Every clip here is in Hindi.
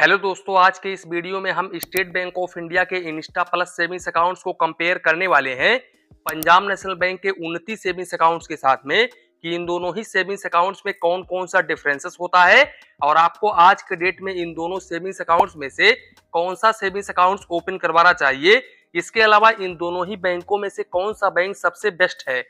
हेलो दोस्तों, आज के इस वीडियो में हम स्टेट बैंक ऑफ इंडिया के इंस्टा प्लस सेविंग्स अकाउंट्स को कंपेयर करने वाले हैं पंजाब नेशनल बैंक के 29 सेविंग्स अकाउंट्स के साथ में कि इन दोनों ही सेविंग्स अकाउंट्स में कौन कौन सा डिफरेंसेस होता है और आपको आज के डेट में इन दोनों सेविंग्स अकाउंट्स में से कौन सा सेविंग्स अकाउंट्स ओपन करवाना चाहिए। इसके अलावा इन दोनों ही बैंकों में से कौन सा बैंक सबसे बेस्ट है।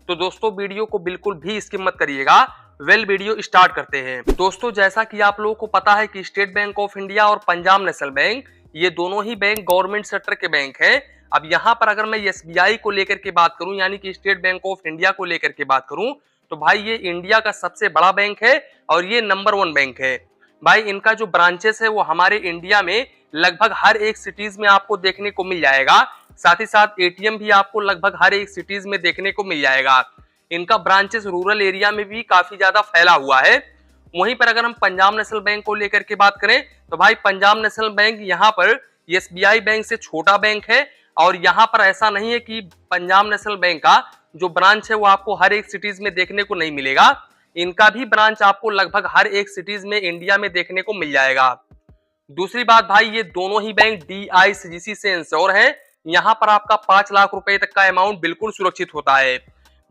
तो दोस्तों, वीडियो को बिल्कुल भी स्किप मत करिएगा। वीडियो स्टार्ट करते हैं। दोस्तों, जैसा कि आप लोगों को पता है कि स्टेट बैंक ऑफ इंडिया और पंजाब नेशनल बैंक ये दोनों ही बैंक गवर्नमेंट सेक्टर के बैंक हैं। अब यहाँ पर अगर मैं एसबीआई को लेकर के बात करूं, यानी कि स्टेट बैंक ऑफ इंडिया को लेकर के बात करूं, तो भाई ये इंडिया का सबसे बड़ा बैंक है और ये नंबर 1 बैंक है। भाई इनका जो ब्रांचेस है वो हमारे इंडिया में लगभग हर एक सिटीज में आपको देखने को मिल जाएगा। साथ ही साथ एटीएम भी आपको लगभग हर एक सिटीज में देखने को मिल जाएगा। इनका ब्रांचेस रूरल एरिया में भी काफी ज्यादा फैला हुआ है। वहीं पर अगर हम पंजाब नेशनल बैंक को लेकर के बात करें तो भाई पंजाब नेशनल बैंक यहाँ पर एसबीआई बैंक से छोटा बैंक है और यहाँ पर ऐसा नहीं है कि पंजाब नेशनल बैंक का जो ब्रांच है वो आपको हर एक सिटीज में देखने को नहीं मिलेगा। इनका भी ब्रांच आपको लगभग हर एक सिटीज में इंडिया में देखने को मिल जाएगा। दूसरी बात भाई, ये दोनों ही बैंक डीआईसीजीसी से इंश्योर है। यहाँ पर आपका 5 लाख रुपए तक का अमाउंट बिल्कुल सुरक्षित होता है।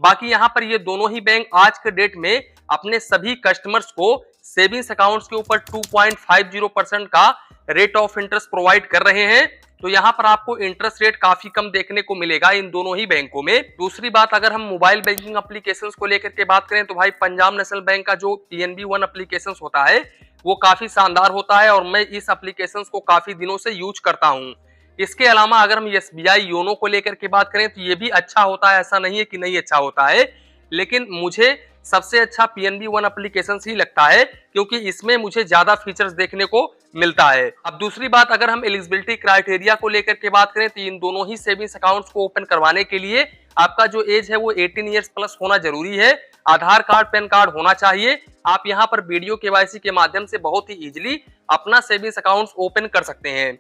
बाकी यहाँ पर ये दोनों ही बैंक आज के डेट में अपने सभी कस्टमर्स को सेविंग्स अकाउंट्स के ऊपर 2.50% का रेट ऑफ इंटरेस्ट प्रोवाइड कर रहे हैं। तो यहाँ पर आपको इंटरेस्ट रेट काफी कम देखने को मिलेगा इन दोनों ही बैंकों में। दूसरी बात, अगर हम मोबाइल बैंकिंग एप्लीकेशंस को लेकर के बात करें तो भाई पंजाब नेशनल बैंक का जो पीएनबी वन एप्लीकेशंस होता है वो काफी शानदार होता है और मैं इस एप्लीकेशंस को काफी दिनों से यूज करता हूँ। इसके अलावा अगर हम एसबीआई योनो को लेकर के बात करें तो ये भी अच्छा होता है, ऐसा नहीं है कि नहीं अच्छा होता है, लेकिन मुझे सबसे अच्छा पीएनबी वन एप्लीकेशन ही लगता है क्योंकि इसमें मुझे ज्यादा फीचर्स देखने को मिलता है। अब दूसरी बात, अगर हम एलिजिबिलिटी क्राइटेरिया को लेकर के बात करें तो इन दोनों ही सेविंग्स अकाउंट्स को ओपन करवाने के लिए आपका जो एज है वो 18 ईयर्स प्लस होना जरूरी है। आधार कार्ड, पैन कार्ड होना चाहिए। आप यहाँ पर वीडियो केवाईसी के माध्यम से बहुत ही इजिली अपना सेविंग्स अकाउंट ओपन कर सकते हैं।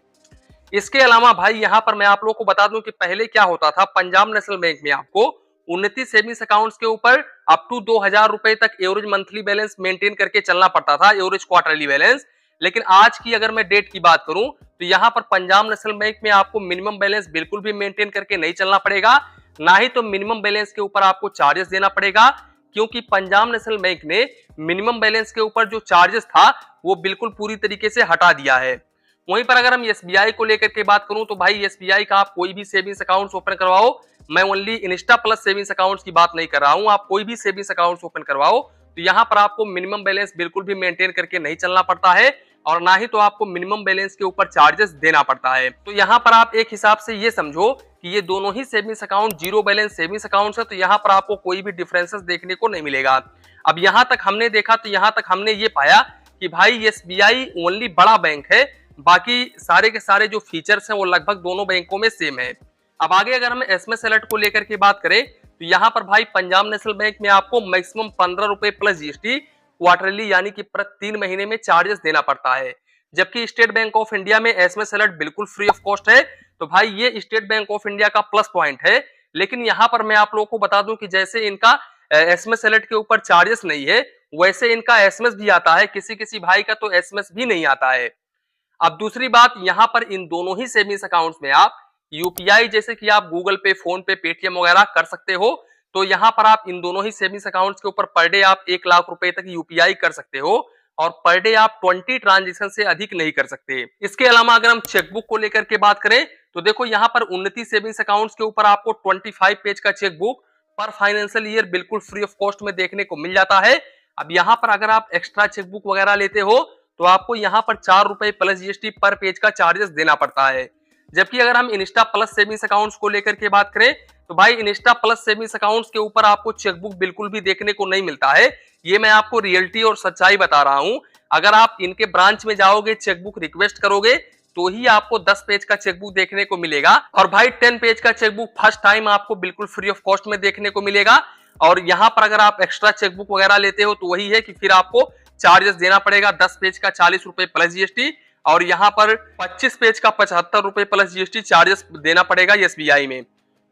इसके अलावा भाई यहाँ पर मैं आप लोगों को बता दूं कि पहले क्या होता था, पंजाब नेशनल बैंक में आपको 29 सेविंग्स अकाउंट्स के ऊपर अप टू 2000 रुपए तक एवरेज मंथली बैलेंस मेंटेन करके चलना पड़ता था, एवरेज क्वार्टरली बैलेंस। लेकिन आज की अगर मैं डेट की बात करूं तो यहाँ पर पंजाब नेशनल बैंक में आपको मिनिमम बैलेंस बिल्कुल भी मेंटेन करके नहीं चलना पड़ेगा, ना ही तो मिनिमम बैलेंस के ऊपर आपको चार्जेस देना पड़ेगा, क्योंकि पंजाब नेशनल बैंक ने मिनिमम बैलेंस के ऊपर जो चार्जेस था वो बिल्कुल पूरी तरीके से हटा दिया है। वहीं पर अगर हम एसबीआई को लेकर के बात करूं तो भाई एसबीआई का आप कोई भी सेविंग्स अकाउंट्स ओपन करवाओ, मैं only Insta plus savings accounts की बात नहीं कर रहा हूं, आप कोई भी सेविंग्स अकाउंट्स ओपन करवाओ तो यहां पर आपको मिनिमम बैलेंस बिल्कुल भी मेंटेन करके नहीं चलना पड़ता है और ना ही तो आपको मिनिमम बैलेंस के ऊपर चार्जेस देना पड़ता है। तो यहाँ पर आप एक हिसाब से ये समझो कि ये दोनों ही savings account zero balance savings accounts है, तो यहाँ पर आपको कोई भी डिफरेंसेस देखने को नहीं मिलेगा। अब यहाँ तक हमने देखा तो यहाँ तक हमने ये पाया कि भाई एसबीआई ओनली बड़ा बैंक है, बाकी सारे के सारे जो फीचर्स हैं वो लगभग दोनों बैंकों में सेम है। अब आगे अगर हम एसएमएस अलर्ट को लेकर के बात करें तो यहाँ पर भाई पंजाब नेशनल बैंक में आपको मैक्सिमम 15 रुपए प्लस जीएसटी क्वार्टरली यानी कि प्रति 3 महीने में चार्जेस देना पड़ता है, जबकि स्टेट बैंक ऑफ इंडिया में एसएमएस अलर्ट बिल्कुल फ्री ऑफ कॉस्ट है। तो भाई ये स्टेट बैंक ऑफ इंडिया का प्लस पॉइंट है। लेकिन यहाँ पर मैं आप लोगों को बता दूं कि जैसे इनका एसएमएस अलर्ट के ऊपर चार्जेस नहीं है वैसे इनका एसएमएस भी आता है, किसी किसी भाई का तो एसएमएस भी नहीं आता है। अब दूसरी बात, यहाँ पर इन दोनों ही सेविंग्स अकाउंट्स में आप यूपीआई जैसे कि आप गूगल पे, फोन पे, पेटीएम वगैरह कर सकते हो। तो यहाँ पर आप इन दोनों ही सेविंग्स अकाउंट्स के ऊपर पर डे आप 1 लाख रुपए तक यूपीआई कर सकते हो और पर डे आप 20 ट्रांजेक्शन से अधिक नहीं कर सकते। इसके अलावा अगर हम चेकबुक को लेकर के बात करें तो देखो यहाँ पर 29 सेविंग्स अकाउंट्स के ऊपर आपको 25 पेज का चेकबुक पर फाइनेंशियल ईयर बिल्कुल फ्री ऑफ कॉस्ट में देखने को मिल जाता है। अब यहाँ पर अगर आप एक्स्ट्रा चेकबुक वगैरह लेते हो तो आपको यहाँ पर 4 रुपए प्लस जीएसटी पर पेज का चार्जेस देना पड़ता है। जबकि अगर हम इंस्टा प्लस सेविंग्स अकाउंट्स को लेकर के बात करें तो भाई इंस्टा प्लस सेविंग्स अकाउंट्स के ऊपर आपको चेकबुक बिल्कुल भी देखने को नहीं मिलता है। ये मैं आपको रियलिटी और सच्चाई बता रहा हूं। अगर आप इनके ब्रांच में जाओगे, चेकबुक रिक्वेस्ट करोगे तो ही आपको 10 पेज का चेकबुक देखने को मिलेगा और भाई 10 पेज का चेकबुक फर्स्ट टाइम आपको बिल्कुल फ्री ऑफ कॉस्ट में देखने को मिलेगा। और यहाँ पर अगर आप एक्स्ट्रा चेकबुक वगैरह लेते हो तो वही है कि फिर आपको चार्जेस देना पड़ेगा। 10 पेज का 40 रुपए प्लस जीएसटी और यहाँ पर 25 पेज का 75 रुपए प्लस जीएसटी चार्जेस देना पड़ेगा एसबीआई में।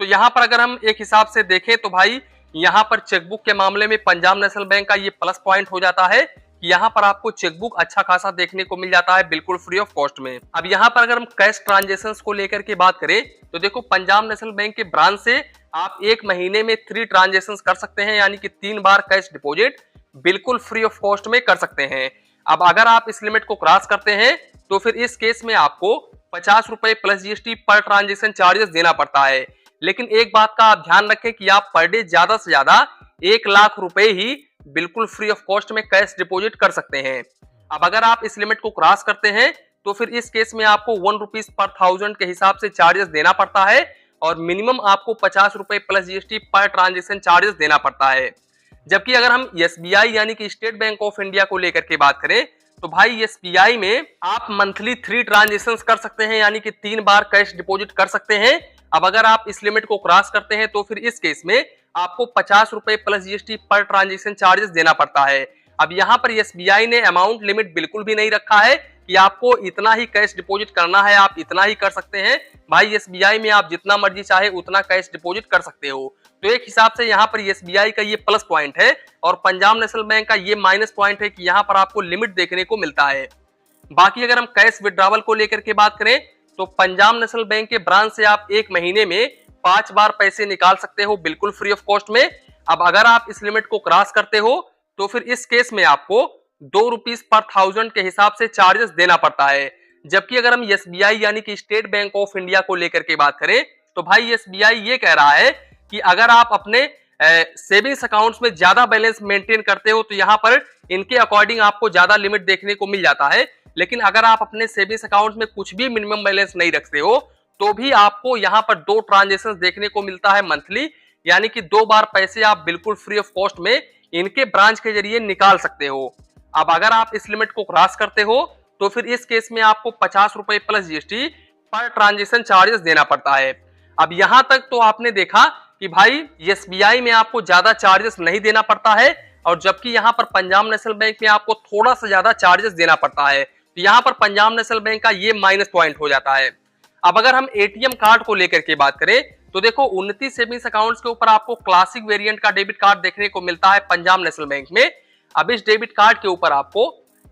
तो यहाँ पर अगर हम एक हिसाब से देखें तो भाई यहाँ पर चेकबुक के मामले में पंजाब नेशनल बैंक का ये प्लस पॉइंट हो जाता है कि यहाँ पर आपको चेकबुक अच्छा खासा देखने को मिल जाता है बिल्कुल फ्री ऑफ कॉस्ट में। अब यहाँ पर अगर हम कैश ट्रांजेक्शन को लेकर के बात करें तो देखो पंजाब नेशनल बैंक के ब्रांच से आप एक महीने में 3 ट्रांजेक्शन कर सकते हैं, यानी कि 3 बार कैश डिपॉजिट बिल्कुल फ्री ऑफ कॉस्ट में कर सकते हैं। अब अगर आप इस लिमिट को क्रॉस करते हैं तो फिर इस केस में आपको 50 रुपए plus GST per transaction charges देना पड़ता है। लेकिन एक बात का आप ध्यान रखें कि आप पर डे ज्यादा से ज्यादा 1 लाख रुपए ही बिल्कुल फ्री ऑफ कॉस्ट में कैश डिपॉजिट कर सकते हैं। अब अगर आप इस लिमिट को क्रॉस करते हैं तो फिर इस केस में आपको 1 रुपीज पर 1000 के हिसाब से चार्जेस देना पड़ता है और मिनिमम आपको 50 रुपए plus GST per transaction charges देना पड़ता है। जबकि अगर हम एसबीआई यानी कि स्टेट बैंक ऑफ इंडिया को लेकर के बात करें तो भाई एसबीआई में आप मंथली 3 ट्रांजेक्शन कर सकते हैं, यानी कि 3 बार कैश डिपॉजिट कर सकते हैं। अब अगर आप इस लिमिट को क्रॉस करते हैं तो फिर इस केस में आपको 50 रुपए plus GST per transaction charges देना पड़ता है। अब यहाँ पर एसबीआई ने अमाउंट लिमिट बिल्कुल भी नहीं रखा है कि आपको इतना ही कैश डिपॉजिट करना है, आप इतना ही कर सकते हैं। भाई एसबीआई में आप जितना मर्जी चाहे उतना कैश डिपॉजिट कर सकते हो। तो एक हिसाब से यहाँ पर एसबीआई का ये प्लस पॉइंट है और पंजाब नेशनल बैंक का ये माइनस पॉइंट है कि यहाँ पर आपको लिमिट देखने को मिलता है। बाकी अगर हम कैश विड्रॉवल को लेकर के बात करें तो पंजाब नेशनल बैंक के ब्रांच से आप एक महीने में 5 बार पैसे निकाल सकते हो बिल्कुल फ्री ऑफ कॉस्ट में। अब अगर आप इस लिमिट को क्रॉस करते हो तो फिर इस केस में आपको 2 रुपीज पर 1000 के हिसाब से चार्जेस देना पड़ता है। जबकि अगर हम एसबीआई यानी कि स्टेट बैंक ऑफ इंडिया को लेकर के बात करें तो भाई एसबीआई ये कह रहा है कि अगर आप अपने सेविंग्स अकाउंट्स में ज्यादा बैलेंस मेंटेन करते हो तो यहाँ पर इनके अकॉर्डिंग आपको ज्यादा लिमिट देखने को मिल जाता है। लेकिन अगर आप अपने सेविंग्स अकाउंट में कुछ भी मिनिमम बैलेंस नहीं रखते हो तो भी आपको यहाँ पर 2 ट्रांजेक्शन देखने को मिलता है मंथली, यानी कि 2 बार पैसे आप बिल्कुल फ्री ऑफ कॉस्ट में इनके ब्रांच के जरिए निकाल सकते हो। अब अगर आप इस लिमिट को क्रॉस करते हो तो फिर इस केस में आपको 50 रुपए plus GST per transaction charges देना पड़ता है। अब यहां तक तो आपने देखा कि भाई एसबीआई में आपको ज्यादा चार्जेस नहीं देना पड़ता है और जबकि यहां पर पंजाब नेशनल बैंक में आपको थोड़ा सा ज्यादा चार्जेस देना पड़ता है। तो यहां पर पंजाब नेशनल बैंक का ये माइनस पॉइंट हो जाता है। अब अगर हम एटीएम कार्ड को लेकर के बात करें तो देखो 29 सेविंग्स अकाउंट्स के ऊपर आपको क्लासिक वेरिएंट का डेबिट कार्ड देखने को मिलता है पंजाब नेशनल बैंक में। अब इस डेबिट कार्ड के ऊपर आपको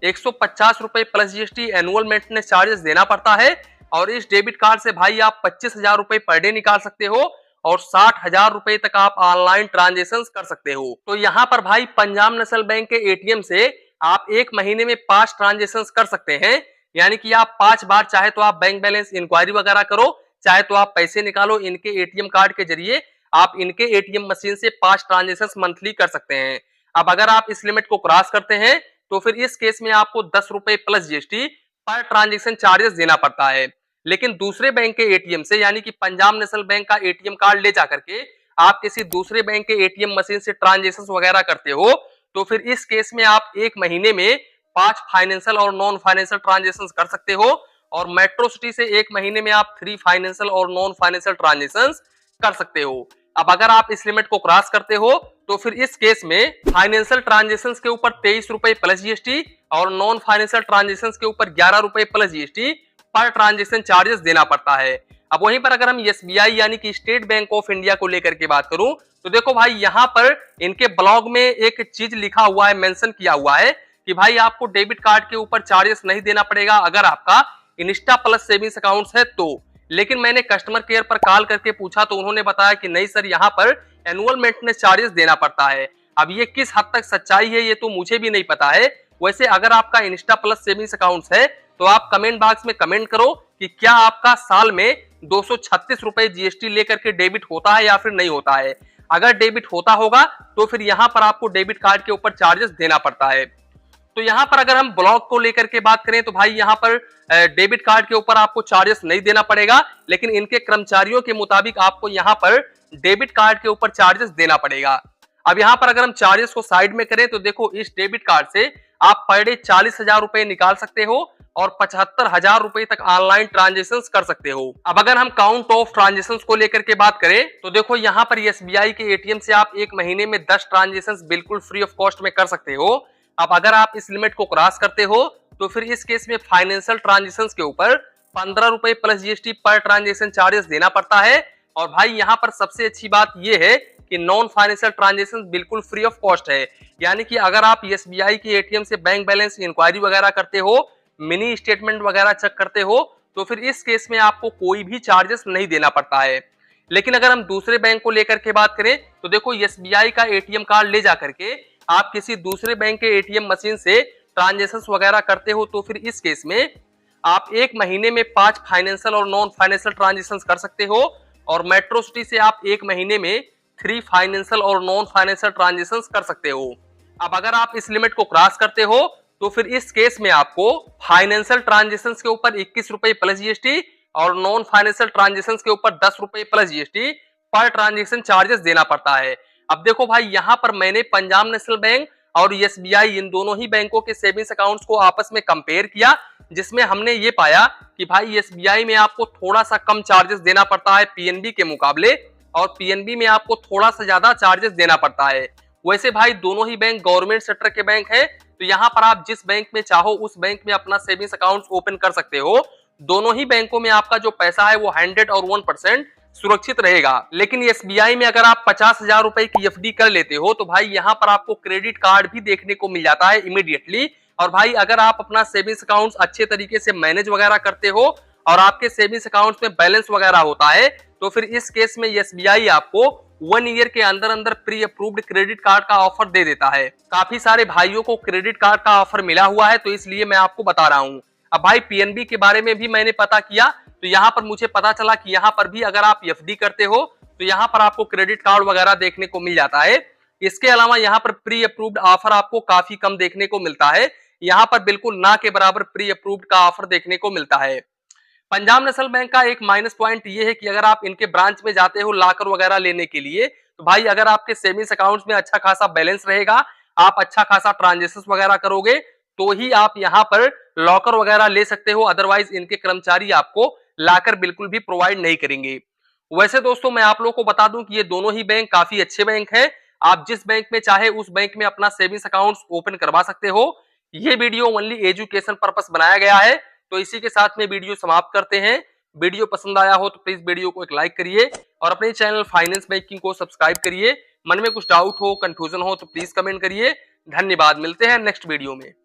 150 रुपए plus GST annual maintenance charges देना पड़ता है और इस डेबिट कार्ड से भाई आप 25,000 रुपए पर डे निकाल सकते हो और 60,000 रुपए तक आप ऑनलाइन ट्रांजेक्शन कर सकते हो। तो यहाँ पर भाई पंजाब नेशनल बैंक के एटीएम से आप एक महीने में 5 ट्रांजेक्शन कर सकते हैं, यानी कि आप 5 बार चाहे तो आप बैंक बैलेंस इंक्वायरी वगैरह करो, चाहे तो आप पैसे निकालो इनके एटीएम कार्ड के जरिए आप इनके एटीएम मशीन से 5 ट्रांजेक्शन मंथली कर सकते हैं। अब अगर आप इस लिमिट को क्रॉस करते हैं तो फिर इस केस में आपको 10 रुपए plus GST per transaction charges देना पड़ता है। लेकिन दूसरे बैंक के एटीएम से यानी कि पंजाब नेशनल बैंक का एटीएम कार्ड ले जाकर के आप किसी दूसरे बैंक के एटीएम मशीन से ट्रांजेक्शन वगैरह करते हो तो फिर इस केस में आप एक महीने में 5 फाइनेंशियल और नॉन फाइनेंशियल ट्रांजेक्शन कर सकते हो और मेट्रो सिटी से एक महीने में आप 3 फाइनेंशियल और नॉन फाइनेंशियल ट्रांजेक्शन कर सकते हो। अब अगर आप इस लिमिट को क्रॉस करते हो तो फिर इस केस में फाइनेंशियल ट्रांजेक्शन के ऊपर 23 रुपए प्लस जीएसटी और नॉन फाइनेंशियल ट्रांजेक्शन के ऊपर 11 रुपए plus GST per transaction charges देना पड़ता है। अब वहीं पर अगर हम एसबीआई यानी कि स्टेट बैंक ऑफ इंडिया को लेकर के बात करूं तो देखो भाई यहाँ पर इनके ब्लॉग में एक चीज लिखा हुआ है, मेंशन किया हुआ है कि भाई आपको डेबिट कार्ड के ऊपर चार्जेस नहीं देना पड़ेगा अगर आपका इंस्टा प्लस सेविंग्स अकाउंट है तो। लेकिन मैंने कस्टमर केयर पर कॉल करके पूछा तो उन्होंने बताया कि नहीं सर, यहाँ पर एनुअल मेंटेनेंस चार्जेस देना पड़ता है। अब ये किस हद तक सच्चाई है ये तो मुझे भी नहीं पता है। वैसे अगर आपका इंस्टा प्लस सेविंग्स अकाउंट है तो आप कमेंट बॉक्स में कमेंट करो कि क्या आपका साल में 236 रुपए जीएसटी लेकर के डेबिट होता है या फिर नहीं होता है। अगर डेबिट होता होगा तो फिर यहाँ पर आपको डेबिट कार्ड के ऊपर चार्जेस देना पड़ता है। तो यहाँ पर अगर हम ब्लॉक को लेकर के बात करें तो भाई यहाँ पर डेबिट कार्ड के ऊपर आपको चार्जेस नहीं देना पड़ेगा, लेकिन इनके कर्मचारियों के मुताबिक आपको यहाँ पर डेबिट कार्ड के ऊपर चार्जेस देना पड़ेगा। अब यहाँ पर अगर हम चार्जेस को साइड में करें तो देखो इस डेबिट कार्ड से आप पर डे 40,000 रुपए निकाल सकते हो और 75,000 रुपए तक ऑनलाइन ट्रांजेक्शन कर सकते हो। अब अगर हम काउंट ऑफ ट्रांजेक्शन को लेकर के बात करें तो देखो यहाँ पर एसबीआई के एटीएम से आप एक महीने में 10 ट्रांजेक्शन बिल्कुल फ्री ऑफ कॉस्ट में कर सकते हो। अब अगर आप इस लिमिट को क्रॉस करते हो तो फिर इस केस में फाइनेंशियल ट्रांजेक्शन के ऊपर 15 रुपए plus GST per transaction charges देना पड़ता है। और भाई यहाँ पर सबसे अच्छी बात यह है कि नॉन फाइनेंशियल ट्रांजेक्शन बिल्कुल फ्री ऑफ कॉस्ट है। यानी कि अगर आप एसबीआई के एटीएम से बैंक बैलेंस इंक्वायरी वगैरह करते हो, मिनी स्टेटमेंट वगैरह चेक करते हो, तो फिर इस केस में आपको कोई भी चार्जेस नहीं देना पड़ता है। लेकिन अगर हम दूसरे बैंक को लेकर के बात करें तो देखो, एसबीआई का एटीएम कार्ड ले जाकर के आप किसी दूसरे बैंक के एटीएम मशीन से ट्रांजेक्शन वगैरह करते हो, तो फिर इस केस में आप एक महीने में 5 फाइनेंशियल और नॉन फाइनेंशियल ट्रांजेक्शन कर सकते हो, और मेट्रो सिटी से आप एक महीने में 3 फाइनेंशियल और नॉन फाइनेंशियल ट्रांजेक्शन कर सकते हो। अब अगर आप इस लिमिट को क्रॉस करते हो तो फिर इस केस में आपको फाइनेंशियल ट्रांजेक्शन के ऊपर 21 रुपए प्लस जीएसटी और नॉन फाइनेंशियल ट्रांजेक्शन के ऊपर 10 रुपए plus GST per transaction charges देना पड़ता है। अब देखो भाई, यहां पर मैंने पंजाब नेशनल बैंक और एसबीआई इन दोनों ही बैंकों के सेविंग्स अकाउंट्स को आपस में कंपेयर किया, जिसमें हमने ये पाया कि भाई एसबीआई में आपको थोड़ा सा कम चार्जेस देना पड़ता है पीएनबी के मुकाबले, और पीएनबी में आपको थोड़ा सा ज्यादा चार्जेस देना पड़ता है। वैसे भाई दोनों ही बैंक गवर्नमेंट सेक्टर के बैंक है, तो यहाँ पर आप जिस बैंक में चाहो उस बैंक में अपना सेविंग्स अकाउंट ओपन कर सकते हो। दोनों ही बैंकों में आपका जो पैसा है वो 100 और 1% सुरक्षित रहेगा। लेकिन एसबीआई में अगर आप 50,000 रुपए की एफडी कर लेते हो तो भाई यहाँ पर आपको क्रेडिट कार्ड भी देखने को मिल जाता है इमीडिएटली। और भाई अगर आप अपना सेविंग्स अकाउंट अच्छे तरीके से मैनेज वगैरह करते हो और आपके सेविंग्स अकाउंट में बैलेंस वगैरह होता है, तो फिर इस केस में एसबीआई आपको 1 ईयर के अंदर अंदर प्री अप्रूव्ड क्रेडिट कार्ड का ऑफर दे देता है। काफी सारे भाइयों को क्रेडिट कार्ड का ऑफर मिला हुआ है, तो इसलिए मैं आपको बता रहा हूँ। अब भाई पीएनबी के बारे में भी मैंने पता किया, तो यहाँ पर मुझे पता चला कि यहाँ पर भी अगर आप एफडी करते हो तो यहाँ पर आपको क्रेडिट कार्ड वगैरह देखने को मिल जाता है। इसके अलावा यहाँ पर प्री अप्रूव्ड ऑफर आपको काफी कम देखने को मिलता है। यहाँ पर बिल्कुल ना के बराबर प्री अप्रूव्ड का ऑफर देखने को मिलता है। पंजाब नेशनल बैंक का एक माइनस पॉइंट ये है कि अगर आप इनके ब्रांच में जाते हो लॉकर वगैरह लेने के लिए, तो भाई अगर आपके सेविंग्स अकाउंट्स में अच्छा खासा बैलेंस रहेगा, आप अच्छा खासा ट्रांजेक्शन वगैरह करोगे, तो ही आप यहाँ पर लॉकर वगैरह ले सकते हो। अदरवाइज इनके कर्मचारी आपको लॉकर बिल्कुल भी प्रोवाइड नहीं करेंगे। वैसे दोस्तों मैं आप लोगों को बता दूं कि ये दोनों ही बैंक काफी अच्छे बैंक हैं। आप जिस बैंक में चाहे उस बैंक में अपना सेविंग्स अकाउंट ओपन करवा सकते हो। ये वीडियो ओनली एजुकेशन पर्पस बनाया गया है। तो इसी के साथ में वीडियो समाप्त करते हैं। वीडियो पसंद आया हो तो प्लीज वीडियो को एक लाइक करिए और अपने चैनल फाइनेंस बैंकिंग को सब्सक्राइब करिए। मन में कुछ डाउट हो, कंफ्यूजन हो तो प्लीज कमेंट करिए। धन्यवाद, मिलते हैं नेक्स्ट वीडियो में।